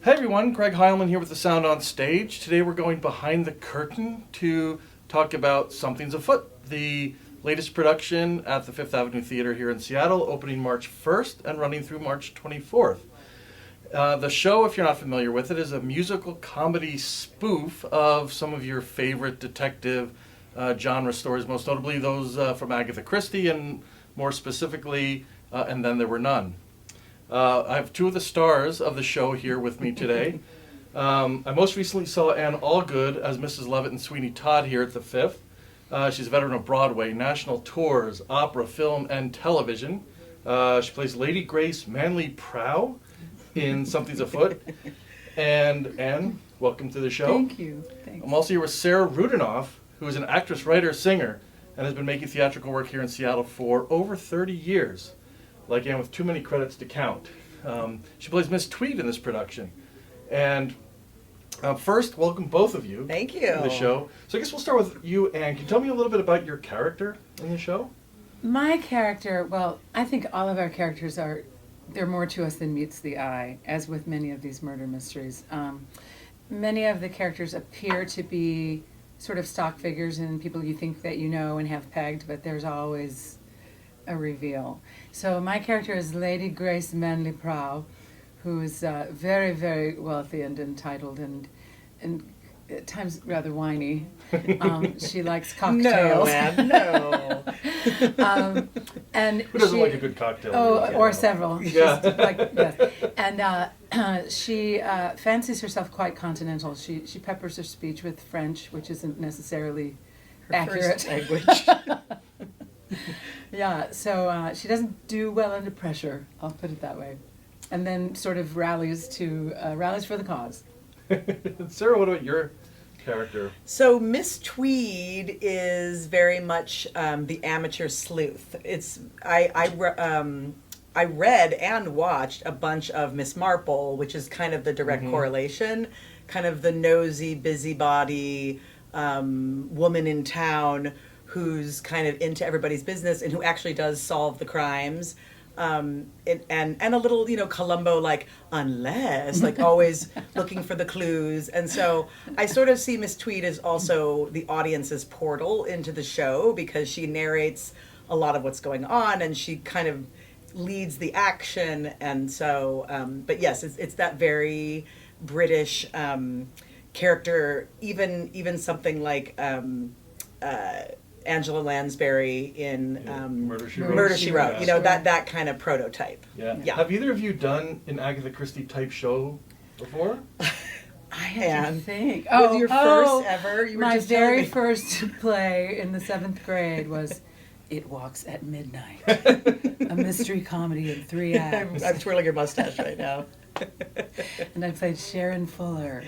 Hey everyone, Greg Heilman here with the Sound on Stage. Today we're going behind the curtain to talk about Something's Afoot, the latest production at the Fifth Avenue Theater here in Seattle, opening March 1st and running through March 24th. The show, if you're not familiar with it, is a musical comedy spoof of some of your favorite detective genre stories, most notably those from Agatha Christie and more specifically, And Then There Were None. I have two of the stars of the show here with me today. I most recently saw Anne Allgood as Mrs. Levitt and Sweeney Todd here at the Fifth. She's a veteran of Broadway, national tours, opera, film, and television. She plays Lady Grace Manley Prow in Something's Afoot. And Anne, welcome to the show. Thank you. Thanks. I'm also here with Sarah Rudinoff, who is an actress, writer, singer, and has been making theatrical work here in Seattle for over 30 years. Like Anne, with too many credits to count. She plays Miss Tweed in this production. And first, welcome both of you. Thank you. To the show. So I guess we'll start with you, Anne. Can you tell me a little bit about your character in the show? My character, well, I think all of our characters they're more to us than meets the eye, as with many of these murder mysteries. Many of the characters appear to be sort of stock figures and people you think that you know and have pegged, but there's always a reveal. So my character is Lady Grace Manley Prow, who is very, very wealthy and entitled and at times rather whiny. She likes cocktails. No, Anne, no. And Who doesn't she, like a good cocktail? or several. Yeah. Yes. And she fancies herself quite continental. She peppers her speech with French, which isn't necessarily accurate. First language. Yeah, so she doesn't do well under pressure, I'll put it that way. And then sort of rallies for the cause. Sarah, what about your character? So Miss Tweed is very much the amateur sleuth. I read and watched a bunch of Miss Marple, which is kind of the direct correlation, kind of the nosy, busybody woman in town who's kind of into everybody's business and who actually does solve the crimes. And a little, Columbo, like, unless, like, always looking for the clues. And so I sort of see Miss Tweed as also the audience's portal into the show because she narrates a lot of what's going on and she kind of leads the action. And so, but yes, it's that very British character, even something like Angela Lansbury in Murder, She Wrote. Murder, She Wrote. Yeah. That kind of prototype. Yeah. Yeah. Have either of you done an Agatha Christie type show before? I have to think. Was your first ever? You were my just telling very me. first play in the 7th grade was It Walks at Midnight, a mystery comedy in 3 acts. I'm twirling your mustache right now. And I played Sharon Fuller.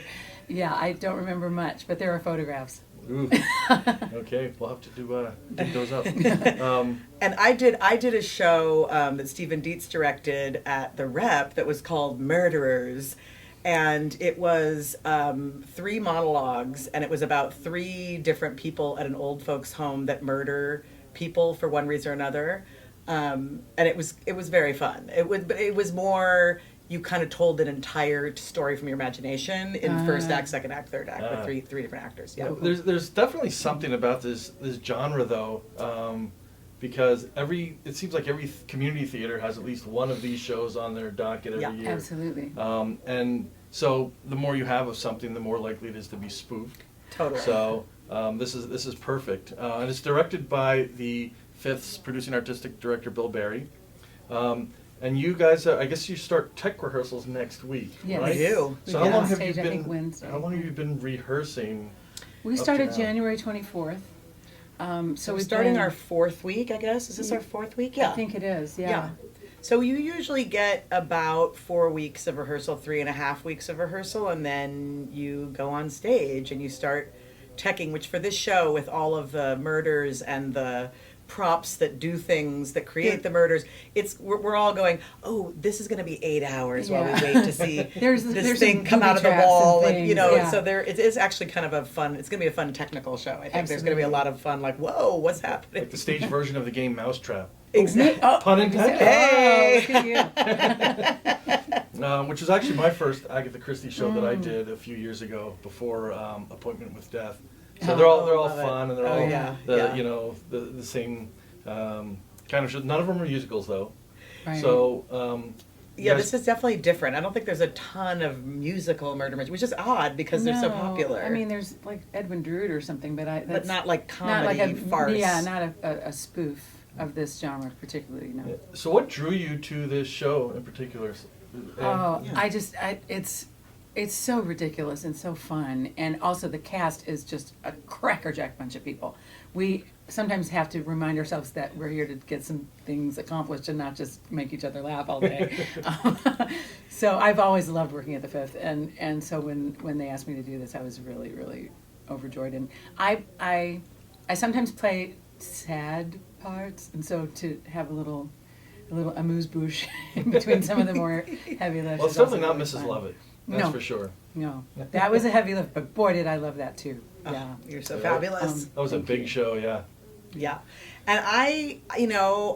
Yeah, I don't remember much, but there are photographs. Ooh. Okay, we'll have to dig those up. And I did a show that Stephen Dietz directed at the Rep that was called Murderers. And it was 3 monologues, and it was about 3 different people at an old folks' home that murder people for one reason or another. And it was very fun. It was more, you kind of told an entire story from your imagination in first act, second act, third act with three different actors. Yeah. There's definitely something about this genre though, because it seems like every community theater has at least one of these shows on their docket every year. Absolutely. And so the more you have of something, the more likely it is to be spoofed. Totally. So this is perfect, and it's directed by the Fifth's producing artistic director Bill Berry. And you guys, I guess you start tech rehearsals next week, Yes. right? We do. So We how get long on have stage, you I think, been? Wednesday. How long have you been rehearsing? We up to started now? January 24th. So we're starting our 4th week, I guess. Is this our 4th week? Yeah. I think it is, yeah. So you usually get about 4 weeks of rehearsal, 3.5 weeks of rehearsal, and then you go on stage and you start teching, which for this show with all of the murders and the props that do things that create the murders, we're all going, oh, this is going to be 8 hours while we wait to see there's this some thing come booby out of the traps wall, and and things, and yeah. so it is actually kind of a fun. It's going to be a fun technical show. I think there's going to be a lot of fun, like, whoa, what's happening? Like the stage version of the game Mousetrap. Exactly. Oh, Pun intended. Hey! Oh, look at you. which is actually my first Agatha Christie show that I did a few years ago before Appointment with Death. So they're all love it. fun and they're Oh, all yeah, the yeah. you know the same kind of shows. None of them are musicals though. Right. So Yeah, guys- this is definitely different. I don't think there's a ton of musical murder mysteries, which is odd because they're so No, popular. I mean, there's like Edwin Drood or something, but but that's not like not comedy like a farce. Yeah, not a spoof of this genre particularly. No. So what drew you to this show in particular? Oh, Yeah. it's so ridiculous and so fun, and also the cast is just a crackerjack bunch of people. We sometimes have to remind ourselves that we're here to get some things accomplished and not just make each other laugh all day. So I've always loved working at the Fifth, and so when they asked me to do this, I was really, really overjoyed. And I sometimes play sad parts, and so to have a little amuse-bouche in between some of the more heavy lifts. Well, it's is also definitely not really Mrs. fun. Lovett. That's No. for sure. No, that was a heavy lift, but boy, did I love that too. Yeah. You're so Yeah. fabulous. That was a Thank big you. show, yeah. Yeah. And I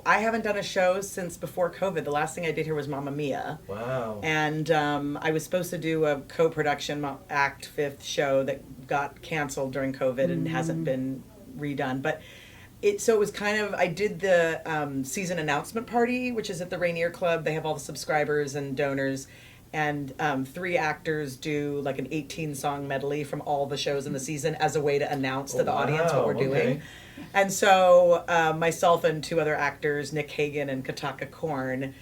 haven't done a show since before COVID. The last thing I did here was Mamma Mia. Wow. And I was supposed to do a co-production Act Fifth show that got canceled during COVID and hasn't been redone. But it was kind of, I did the season announcement party, which is at the Rainier Club. They have all the subscribers and donors. And 3 actors do like an 18-song medley from all the shows in the season as a way to announce to the audience what we're wow, doing. okay. And so myself and 2 other actors, Nick Hagan and Kataka Korn,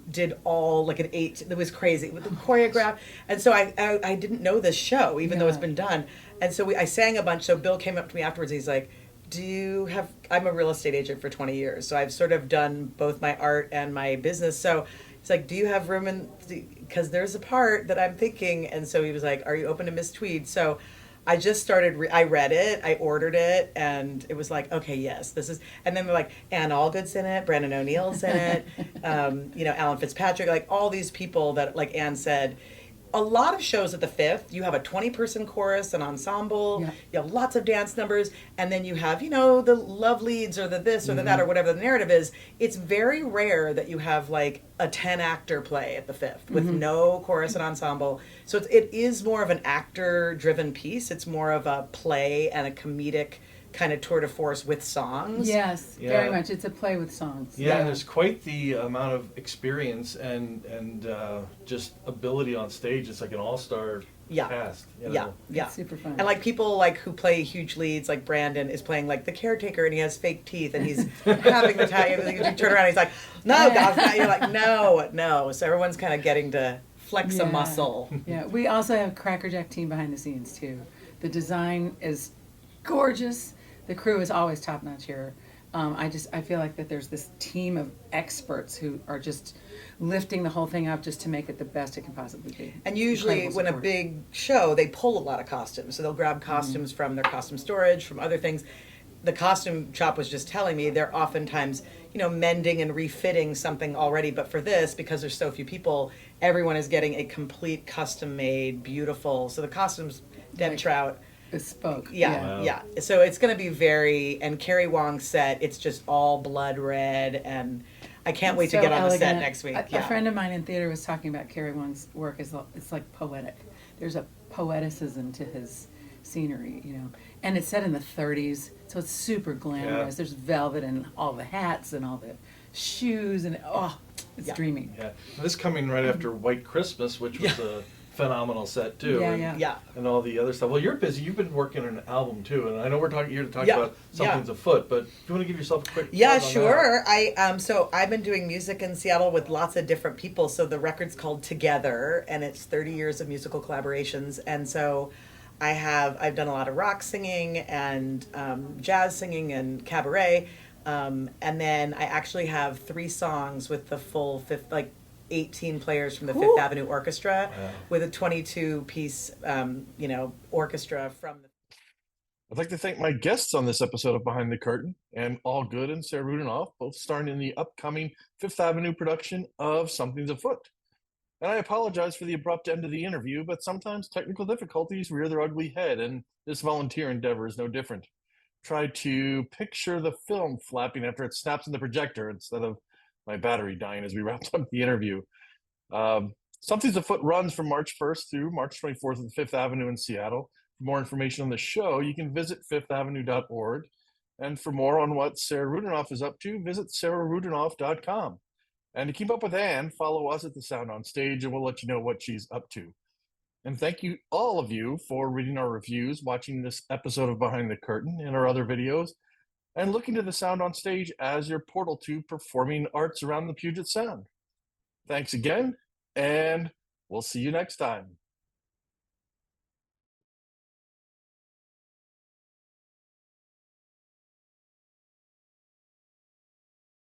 did all like an 8. It was crazy with the choreograph. And so I didn't know this show, even though it's Yeah. been done. And so I sang a bunch. So Bill came up to me afterwards. He's like, I'm a real estate agent for 20 years. So I've sort of done both my art and my business. So he's like, do you have room because there's a part that I'm thinking. And so he was like, are you open to Miss Tweed? So I just started, I read it, I ordered it, and it was like, okay, yes, this is, and then they're like, Ann Allgood's in it, Brandon O'Neill's in it, Alan Fitzpatrick, like all these people that, like Ann said, a lot of shows at the Fifth, you have a 20-person chorus, an ensemble, Yeah. you have lots of dance numbers, and then you have, the love leads or the this or the that or whatever the narrative is. It's very rare that you have like a 10-actor play at the Fifth with no chorus and ensemble. So it is more of an actor-driven piece. It's more of a play and a comedic kind of tour de force with songs. Yes, Yeah. very much. It's a play with songs. Yeah, and there's quite the amount of experience and just ability on stage. It's like an all-star Yeah. cast. You Yeah, know? yeah. It's super fun. And like people like who play huge leads, like Brandon is playing like the caretaker, and he has fake teeth, and he's having the time. You turn around, and he's like, "No, God's not." You're like, "No." So everyone's kind of getting to flex a Yeah. muscle. Yeah, we also have a crackerjack team behind the scenes too. The design is gorgeous. The crew is always top notch here. I feel like that there's this team of experts who are just lifting the whole thing up just to make it the best it can possibly be. And usually, Incredible when a support. big show, they pull a lot of costumes. So they'll grab costumes from their costume storage, from other things. The costume shop was just telling me they're oftentimes, mending and refitting something already. But for this, because there's so few people, everyone is getting a complete custom-made, beautiful. So the costumes, Deb Like- Trout. Bespoke. Yeah, Wow. yeah. So it's going to be and Carrie Wong's set, it's just all blood red, and I can't wait to So get on the set elegant. next week. A friend of mine in theater was talking about Carrie Wong's work as it's like poetic. There's a poeticism to his scenery, and it's set in the 30s, so it's super glamorous. Yeah. There's velvet and all the hats and all the shoes, and it's Yeah. dreamy. Yeah. This coming right after White Christmas, which was a phenomenal set too. Yeah, and, yeah. Yeah. and all the other stuff. Well, you're busy. You've been working on an album too, and I know we're here to talk Yeah, about Something's Afoot, but if you want to give yourself a quick Yeah, plug on sure. So I've been doing music in Seattle with lots of different people. So the record's called Together, and it's 30 years of musical collaborations. And so I've done a lot of rock singing and jazz singing and cabaret. And then I actually have 3 songs with the full fifth, 18 players from the Fifth Avenue Orchestra Wow. with a 22-piece, orchestra from the. I'd like to thank my guests on this episode of Behind the Curtain, and Allgood and Sarah Rudinoff, both starring in the upcoming Fifth Avenue production of Something's Afoot. And I apologize for the abrupt end of the interview, but sometimes technical difficulties rear their ugly head, and this volunteer endeavor is no different. Try to picture the film flapping after it snaps in the projector instead of my battery dying as we wrapped up the interview. Something's Afoot runs from March 1st through March 24th at the Fifth Avenue in Seattle. For more information on the show, you can visit fifthavenue.org. And for more on what Sarah Rudinoff is up to, visit sarahRudinoff.com. And to keep up with Anne, follow us at the Sound on Stage, and we'll let you know what she's up to. And thank you, all of you, for reading our reviews, watching this episode of Behind the Curtain and our other videos, and looking to the Sound on Stage as your portal to performing arts around the Puget Sound. Thanks again, and we'll see you next time.